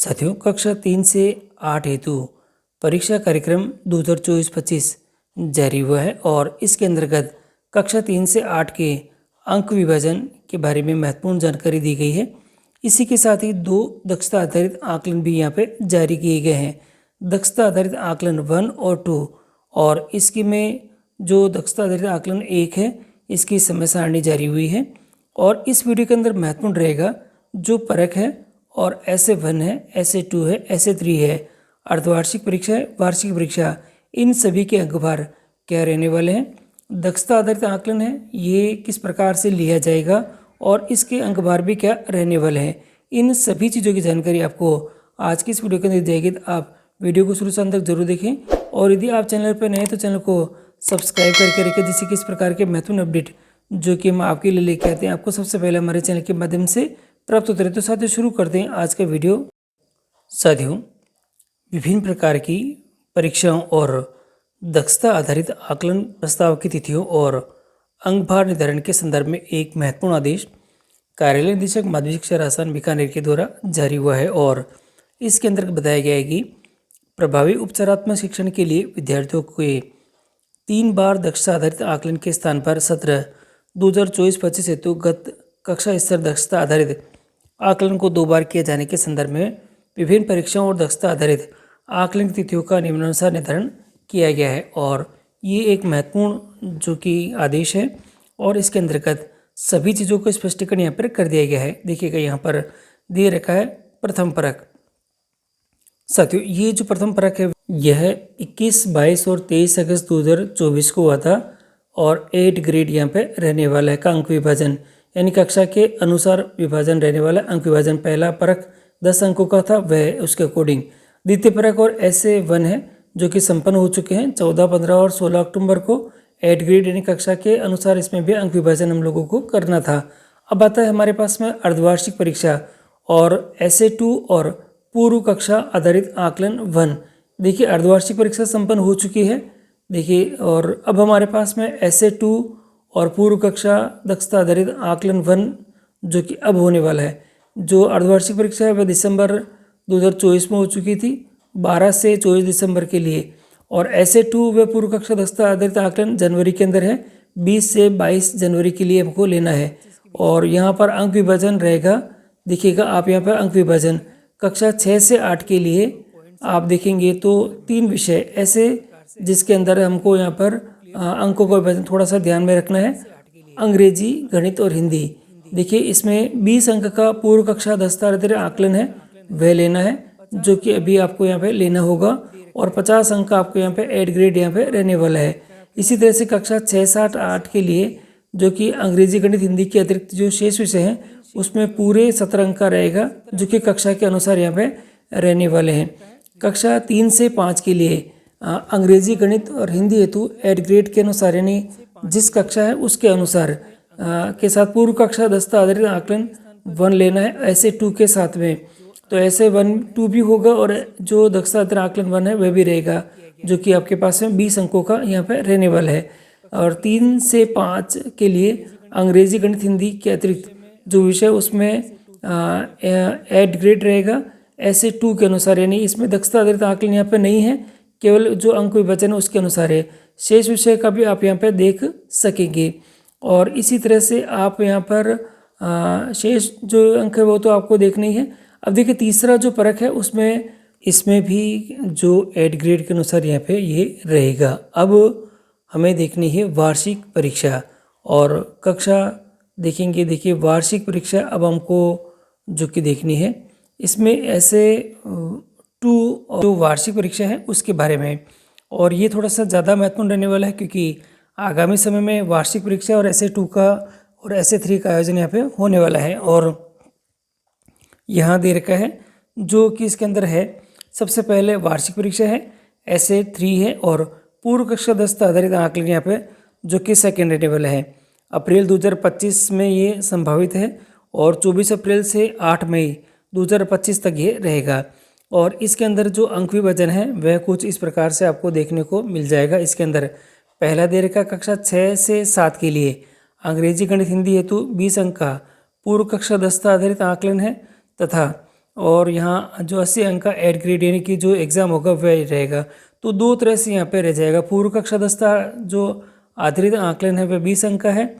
साथियों, कक्षा 3 से 8 हेतु परीक्षा कार्यक्रम 2024-25 जारी हुआ है और इसके अंतर्गत कक्षा 3 से 8 के अंक विभाजन के बारे में महत्वपूर्ण जानकारी दी गई है। इसी के साथ ही 2 दक्षता आधारित आकलन भी यहाँ पे जारी किए गए हैं। दक्षता आधारित आकलन 1 और 2 और इसकी में जो दक्षता आधारित आकलन 1 है, इसकी समय सारणी जारी हुई है और इस वीडियो के अंदर महत्वपूर्ण रहेगा जो परख है और ऐसे 1 है, ऐसे 2 है, ऐसे 3 है, अर्धवार्षिक परीक्षा है, वार्षिक परीक्षा, इन सभी के अंकभार क्या रहने वाले हैं। दक्षता आधारित आकलन है, ये किस प्रकार से लिया जाएगा और इसके अंकभार भी क्या रहने वाले हैं। इन सभी चीज़ों की जानकारी आपको आज की इस वीडियो के अंदर दी जाएगी, तो आप वीडियो को शुरू से अंत तक जरूर देखें और यदि आप चैनल पर नए हैं तो चैनल को सब्सक्राइब करके रखें, जिससे कि इस प्रकार के महत्वपूर्ण अपडेट जो कि हम आपके लिए लेके आते हैं आपको सबसे पहले हमारे चैनल के माध्यम से प्राप्त होते रहे। तो साथियों, शुरू करते हैं आज का वीडियो। साथियों, विभिन्न प्रकार की परीक्षाओं और दक्षता आधारित आकलन प्रस्ताव की तिथियों और अंकभार निर्धारण के संदर्भ में एक महत्वपूर्ण आदेश कार्यालय निदेशक माध्यमिक शिक्षा राजस्थान बीकानेर के द्वारा जारी हुआ है और इसके अंतर्गत बताया गया है कि प्रभावी उपचारात्मक शिक्षण के लिए विद्यार्थियों के 3 बार दक्षता आधारित आकलन के स्थान पर सत्र 2024-25 हेतु गत कक्षा स्तर दक्षता आधारित आकलन को 2 बार किए जाने के संदर्भ में विभिन्न परीक्षाओं और दक्षता आधारित आकलन की तिथियों का निम्नानुसार निर्धारण किया गया है और ये एक महत्वपूर्ण जो कि आदेश है और इसके अंतर्गत सभी चीज़ों को स्पष्टीकरण यहाँ पर कर दिया गया है। देखिएगा, यहाँ पर दे रखा है प्रथम परख। साथियों, ये जो प्रथम परख है यह 21, 22 और 23 अगस्त 2024 को हुआ था और 8 ग्रेड यहाँ पे रहने वाला है का अंक विभाजन, यानी कक्षा के अनुसार विभाजन रहने वाला अंक विभाजन। पहला परख 10 अंकों का था, वह उसके अकॉर्डिंग। द्वितीय परख और ऐसे 1 है जो कि संपन्न हो चुके हैं 14, 15 और 16 अक्टूबर को। 8 ग्रेड यानी कक्षा के अनुसार इसमें भी अंक विभाजन हम लोगों को करना था। अब आता है हमारे पास में अर्धवार्षिक परीक्षा और ऐसे 2 और पूर्व कक्षा आधारित आकलन 1। देखिए, अर्धवार्षिक परीक्षा संपन्न हो चुकी है। देखिए, और अब हमारे पास में ऐसे 2 और पूर्व कक्षा दक्षता आधारित आकलन 1 जो कि अब होने वाला है। जो अर्धवार्षिक परीक्षा है वह दिसंबर 2024 में हो चुकी थी, 12 से 24 दिसंबर के लिए, और ऐसे 2 व पूर्व कक्षा दक्षता आधारित आकलन जनवरी के अंदर है, 20 से 22 जनवरी के लिए हमको लेना है। और यहाँ पर अंक विभाजन रहेगा। देखिएगा आप यहाँ पर अंक विभाजन कक्षा 6 से 8 के लिए आप देखेंगे तो 3 विषय ऐसे जिसके अंदर हमको यहाँ पर अंकों का विभाजन थोड़ा सा ध्यान में रखना है। अंग्रेजी, गणित और हिंदी। देखिए, इसमें 20 अंक का पूर्व कक्षा दक्षता आधारित आकलन है, वह लेना है जो कि अभी आपको यहाँ पे लेना होगा और 50 अंक का आपको यहाँ पे 8 ग्रेड यहाँ पे रहने वाला है। इसी तरह से कक्षा 6, 7, 8 के लिए जो कि अंग्रेजी, गणित, हिंदी के अतिरिक्त जो शेष विषय हैं उसमें पूरे 17 अंक का रहेगा जो कि कक्षा के अनुसार यहाँ पे रहने वाले हैं। कक्षा 3 से 5 के लिए अंग्रेजी, गणित और हिंदी हेतु 8 ग्रेड के अनुसार, यानी जिस कक्षा है उसके अनुसार के साथ पूर्व कक्षा दक्षता आधारित आकलन 1 लेना है ऐसे 2 के साथ में। तो ऐसे 1, 2 भी होगा और जो दक्षता आधारित आकलन 1 है वह भी रहेगा जो कि आपके पास में 20 अंकों का यहाँ पर रहने वाला है। और 3 से 5 के लिए अंग्रेजी, गणित, हिंदी के अतिरिक्त जो विषय उसमें 8 ग्रेड रहेगा ऐसे 2 के अनुसार, यानी इसमें दक्षता आधारित आकलन यहाँ पे नहीं है, केवल जो अंक विभाजन है उसके अनुसार है। शेष विषय का भी आप यहाँ पे देख सकेंगे और इसी तरह से आप यहाँ पर शेष जो अंक है वो तो आपको देखना ही है। अब देखिए, तीसरा जो परख है उसमें इसमें भी जो 8 ग्रेड के अनुसार यहाँ पे ये रहेगा। अब हमें देखनी है वार्षिक परीक्षा और कक्षा देखेंगे। देखिए, वार्षिक परीक्षा अब हमको जो कि देखनी है, इसमें ऐसे 2 जो वार्षिक परीक्षा है उसके बारे में, और ये थोड़ा सा ज़्यादा महत्वपूर्ण रहने वाला है क्योंकि आगामी समय में वार्षिक परीक्षा और ऐसे 2 का और ऐसे 3 का आयोजन यहाँ पे होने वाला है। और यहाँ दे रखा है जो कि इसके अंदर है, सबसे पहले वार्षिक परीक्षा है, ऐसे 3 है और पूर्व कक्षा दक्षता आधारित आकलन यहाँ पे जो कि सेकेंड रहने वाला है। अप्रैल 2025 में ये संभावित है और 24 अप्रैल से 8 मई 2025 तक ये रहेगा। और इसके अंदर जो अंक विभाजन है वह कुछ इस प्रकार से आपको देखने को मिल जाएगा। इसके अंदर पहला दे रखा कक्षा 6 से 7 के लिए अंग्रेजी, गणित, हिंदी हेतु 20 अंक का पूर्व कक्षा दक्षता आधारित आकलन है तथा और यहाँ जो 80 अंक का एड ग्रेड यानी कि जो एग्ज़ाम होगा वह रहेगा। तो दो तरह से यहाँ पे रह जाएगा। पूर्व कक्षा दस्ता जो आधारित आकलन है वह 20 अंक का है,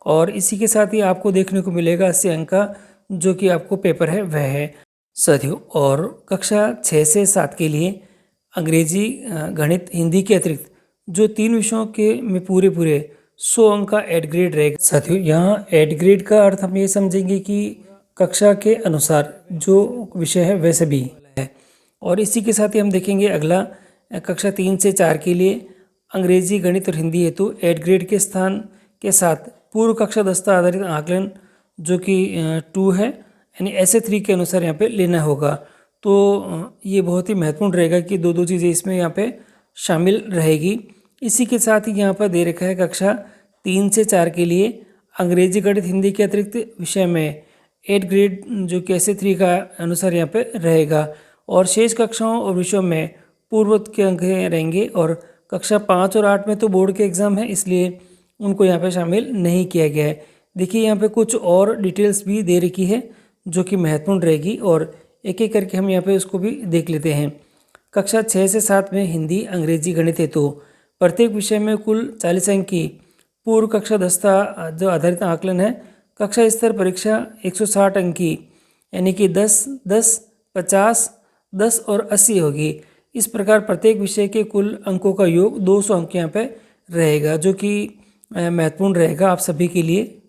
और इसी के साथ ही आपको देखने को मिलेगा 80 अंक का जो कि आपको पेपर है वह है साथियों। और कक्षा 6 से 7 के लिए अंग्रेजी, गणित, हिंदी के अतिरिक्त जो 3 विषयों के में पूरे 100 अंक का एड ग्रेड रहेगा साथियों। यहाँ एड ग्रेड का अर्थ हम ये समझेंगे कि कक्षा के अनुसार जो विषय है वह सभी है। और इसी के साथ ही हम देखेंगे अगला, कक्षा 3 से 4 के लिए अंग्रेजी, गणित और हिंदी हेतु एड ग्रेड के स्थान के साथ पूर्व कक्षा दस्ता आधारित आकलन जो कि 2 है, यानी ऐसे 3 के अनुसार यहाँ पे लेना होगा। तो ये बहुत ही महत्वपूर्ण रहेगा कि दो दो चीज़ें इसमें यहाँ पे शामिल रहेगी। इसी के साथ ही यहाँ पर दे रखा है कक्षा 3 से 4 के लिए अंग्रेजी, गणित, हिंदी के अतिरिक्त विषय में 8 ग्रेड जो कि ऐसे 3 का अनुसार यहाँ पे रहेगा, और शेष कक्षाओं और विषयों में पूर्ववत के अंक रहेंगे। और कक्षा 5 और 8 में तो बोर्ड के एग्ज़ाम है, इसलिए उनको यहाँ पे शामिल नहीं किया गया है। देखिए यहाँ पे कुछ और डिटेल्स भी दे रखी है जो कि महत्वपूर्ण रहेगी, और एक एक करके हम यहाँ पे उसको भी देख लेते हैं। कक्षा 6 से 7 में हिंदी, अंग्रेजी, गणित हेतु प्रत्येक विषय में कुल 40 अंक की पूर्व कक्षा दस्ता जो आधारित आकलन है कक्षा स्तर परीक्षा 160 अंक की, यानी कि 10, 10, 50, 10 और 80 होगी। इस प्रकार प्रत्येक विषय के कुल अंकों का योग 200 अंक यहाँ पे रहेगा, जो कि महत्वपूर्ण रहेगा आप सभी के लिए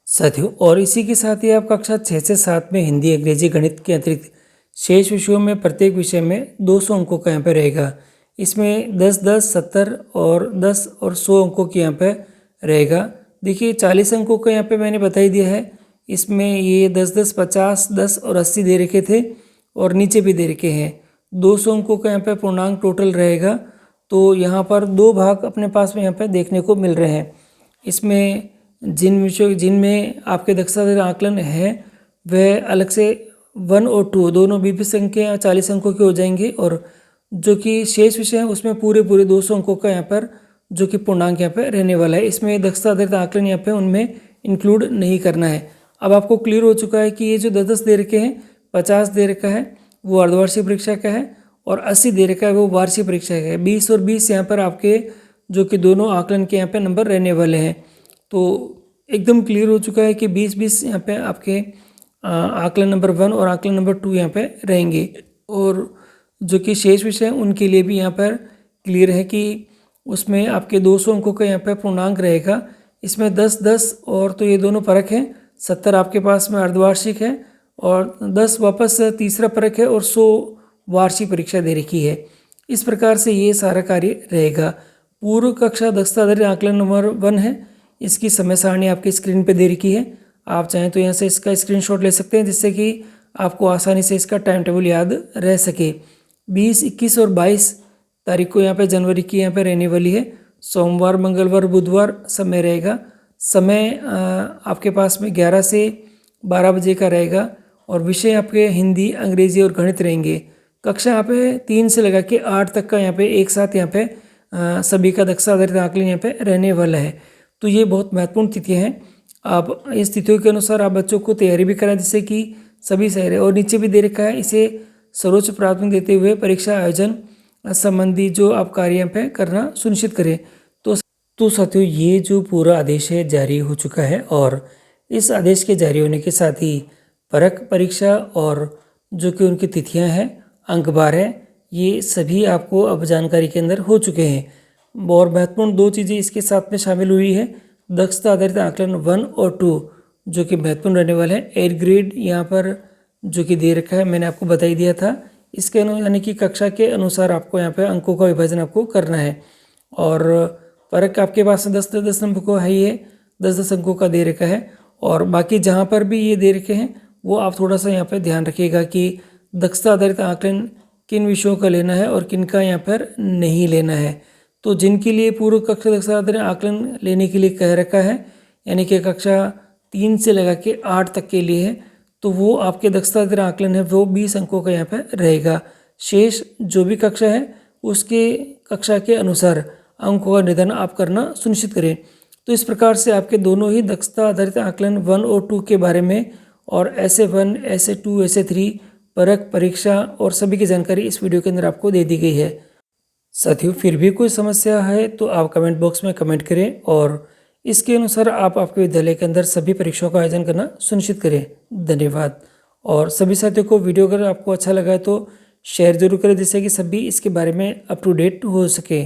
साथियों। और इसी के साथ ही आप कक्षा 6 से 7 में हिंदी, अंग्रेजी, गणित के अतिरिक्त शेष विषयों में प्रत्येक विषय में 200 अंकों का यहाँ पे रहेगा। इसमें 10, 10, 70 और 10 और 100 अंकों की यहाँ पे रहेगा। देखिए 40 अंकों का यहाँ पे मैंने बता ही दिया है। इसमें ये 10, 10, 50, 10 और 80 दे रखे थे, और नीचे भी दे रखे हैं। 200 अंकों का यहाँ पे पूर्णांक टोटल रहेगा। तो यहाँ पर 2 भाग अपने पास में यहाँ पे देखने को मिल रहे हैं। इसमें जिन विषयों जिनमें आपके दक्षता आकलन है वह अलग से 1 और 2 दोनों 20 अंक के 40 अंकों के हो जाएंगे, और जो कि शेष विषय हैं उसमें पूरे 200 अंकों का यहाँ पर जो कि पूर्णांक यहाँ पे रहने वाला है। इसमें दक्षता आधारित आकलन यहाँ पे उनमें इंक्लूड नहीं करना है। अब आपको क्लियर हो चुका है कि ये जो 10 दे रखे हैं, 50 दे रखा है वो अर्धवार्षिक परीक्षा का है, और 80 दे रखा है वो वार्षिक परीक्षा का है। 20 और 20 यहाँ पर आपके जो कि दोनों आकलन के यहाँ पे नंबर रहने वाले हैं। तो एकदम क्लियर हो चुका है कि 20-20 यहाँ पे आपके आकलन नंबर 1 और आकलन नंबर 2 यहाँ पे रहेंगे, और जो कि शेष विषय हैं उनके लिए भी यहाँ पर क्लियर है कि उसमें आपके 200 अंकों का यहाँ पे पूर्णांक रहेगा। इसमें 10-10 और तो ये दोनों परख हैं, 70 आपके पास में अर्धवार्षिक है, और 10 वापस तीसरा परख है, और 100 वार्षिक परीक्षा दे रखी है। इस प्रकार से ये सारा कार्य रहेगा। पूर्व कक्षा दक्षता आधारित आकलन नंबर 1 है। इसकी समय सारणी आपकी स्क्रीन पे दे रखी है। आप चाहें तो यहाँ से इसका स्क्रीनशॉट ले सकते हैं, जिससे कि आपको आसानी से इसका टाइम टेबल याद रह सके। 20, 21 और 22 तारीख को यहाँ पे जनवरी की यहाँ पे रहने वाली है। सोमवार, मंगलवार, बुधवार समय रहेगा। समय आपके पास में 11 से 12 बजे का रहेगा, और विषय आपके हिंदी, अंग्रेजी और गणित रहेंगे। कक्षा यहाँ पे 3 से लगा के 8 तक का यहाँ पे एक साथ यहाँ पे सभी का दक्षता आधारित आकलन यहाँ पे रहने वाला है। तो ये बहुत महत्वपूर्ण तिथियाँ हैं। आप इस तिथियों के अनुसार आप बच्चों को तैयारी भी कराएं, जिससे कि सही रहे। और नीचे भी दे रखा है, इसे सर्वोच्च प्राथमिकता देते हुए परीक्षा आयोजन संबंधी जो आप कार्य यहाँ पे करना सुनिश्चित करें। तो साथियों ये जो पूरा आदेश है जारी हो चुका है, और इस आदेश के जारी होने के साथ ही परख परीक्षा और जो कि उनकी तिथियां हैं, अंकबार है, ये सभी आपको अब जानकारी के अंदर हो चुके हैं। और महत्वपूर्ण 2 चीज़ें इसके साथ में शामिल हुई है। दक्षता आधारित आकलन 1 और 2 जो कि महत्वपूर्ण रहने वाले हैं। 8 ग्रेड यहाँ पर जो कि दे रखा है, मैंने आपको बता ही दिया था। इसके यानी कि कक्षा के अनुसार आपको यहाँ पे अंकों का विभाजन आपको करना है। और परख आपके पास 10-10 नंबर को है, ये 10-10 अंकों का दे रखा है। और बाकी जहाँ पर भी ये दे रखे हैं वो आप थोड़ा सा यहाँ पर ध्यान रखिएगा कि दक्षता आधारित आकलन किन विषयों का लेना है और किन का यहाँ पर नहीं लेना है। तो जिनके लिए पूर्व कक्षा दक्षता आधारित आकलन लेने के लिए कह रखा है, यानी कि कक्षा 3 से लगा के 8 तक के लिए है, तो वो आपके दक्षता आधारित आकलन है वो 20 अंकों का यहाँ पर रहेगा। शेष जो भी कक्षा है उसके कक्षा के अनुसार अंकों का निर्धारण आप करना सुनिश्चित करें। तो इस प्रकार से आपके दोनों ही दक्षता आधारित आकलन 1 और 2 के बारे में, और ऐसे 1, ऐसे 2, ऐसे 3 परख, परीक्षा और सभी की जानकारी इस वीडियो के अंदर आपको दे दी गई है। साथियों, फिर भी कोई समस्या है तो आप कमेंट बॉक्स में कमेंट करें और इसके अनुसार आप आपके विद्यालय के अंदर सभी परीक्षाओं का आयोजन करना सुनिश्चित करें। धन्यवाद। और सभी साथियों को वीडियो अगर आपको अच्छा लगा है तो शेयर जरूर करें, जिससे कि सभी इसके बारे में अप टू डेट हो सके।